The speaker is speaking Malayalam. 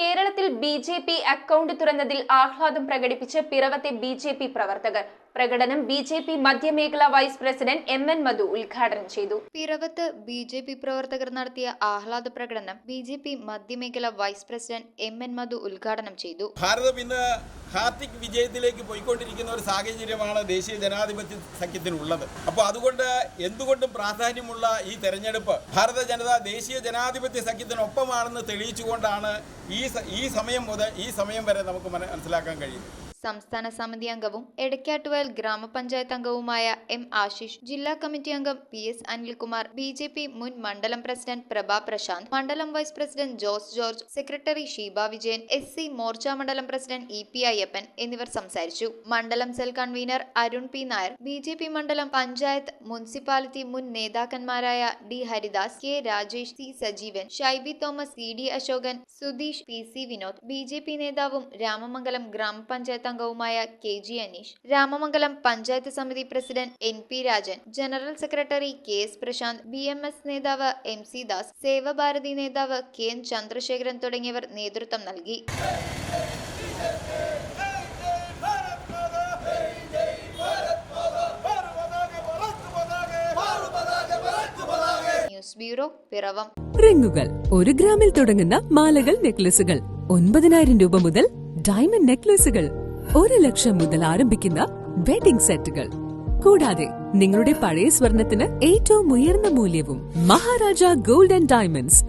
കേരളത്തിൽ ബി.ജെ.പി അക്കൗണ്ട് തുറന്നതിൽ ആഹ്ലാദം പ്രകടിപ്പിച്ച് പിറവത്തെ ബി.ജെ.പി പ്രവർത്തകർ. പ്രകടനം ബി.ജെ.പി മധ്യമേഖലാ വൈസ് പ്രസിഡന്റ് എം.എൻ. മധു ഉദ്ഘാടനം ചെയ്തു. പിറവത്ത് ബി.ജെ.പി പ്രവർത്തകർ നടത്തിയ ആഹ്ലാദ പ്രകടനം ബി.ജെ.പി മധ്യമേഖലാ വൈസ് പ്രസിഡന്റ് എം.എൻ. മധു ഉദ്ഘാടനം ചെയ്തു. ഭാരതം ഇന്ന് ഹാർട്ടിക് വിജയത്തിലേക്ക് പോയിക്കൊണ്ടിരിക്കുന്ന ഒരു സാഹചര്യമാണ് ദേശീയ ജനാധിപത്യ സഖ്യത്തിനുള്ളത്. അപ്പോൾ അതുകൊണ്ട് എന്തുകൊണ്ടും പ്രാധാന്യമുള്ള ഈ തെരഞ്ഞെടുപ്പ് ഭാരത ജനത ദേശീയ ജനാധിപത്യ സഖ്യത്തിനൊപ്പമാണെന്ന് തെളിയിച്ചുകൊണ്ടാണ് ഈ സമയം മുതൽ ഈ സമയം വരെ നമുക്ക് മനസ്സിലാക്കാൻ കഴിയുന്നത്. സംസ്ഥാന സമിതി അംഗവും എടക്കാട്ടുവയൽ ഗ്രാമപഞ്ചായത്ത് അംഗവുമായ എം ആശിഷ്, ജില്ലാ കമ്മിറ്റി അംഗം പി.എസ്. അനിൽകുമാർ, ബി.ജെ.പി മുൻ മണ്ഡലം പ്രസിഡന്റ് പ്രഭ പ്രശാന്ത്, മണ്ഡലം vice president Jose George, secretary Sheeba Vijayan, SC. Morcha മണ്ഡലം പ്രസിഡന്റ് ഇ.പി. അയ്യപ്പൻ എന്നിവർ സംസാരിച്ചു. മണ്ഡലം cell convener Arun P. Nair, BJP മണ്ഡലം പഞ്ചായത്ത് മുനിസിപ്പാലിറ്റി മുൻ നേതാക്കന്മാരായ D. Haridas, K. Rajesh, C. Sajeevan, Shaiby Thomas, CD. Ashokan, Sudheesh, PC. Vinod, BJP നേതാവും രാമമംഗലം ഗ്രാമപഞ്ചായത്ത് അംഗവുമായ കെ.ജി. അനീഷ്, രാമമംഗലം പഞ്ചായത്ത് സമിതി president NP. Rajan, general secretary KS. Prashanth, BMS നേതാവ് എം.സി. ദാസ്, സേവഭാരതി നേതാവ് കെ.എൻ. ചന്ദ്രശേഖരൻ തുടങ്ങിയവർ നേതൃത്വം നൽകി. News bureau, Piravom. റിങ്ങുകൾ 1 ഗ്രാമിൽ തുടങ്ങുന്ന മാലകൾ, നെക്ലസുകൾ 9,000 രൂപ മുതൽ ഡയമണ്ട് നെക്ലസുകൾ 1 ലക്ഷം മുതൽ ആരംഭിക്കുന്ന വെഡിംഗ് സെറ്റുകൾ. കൂടാതെ നിങ്ങളുടെ പഴയ സ്വർണത്തിന് ഏറ്റവും ഉയർന്ന മൂല്യവും. Maharaja gold and diamonds,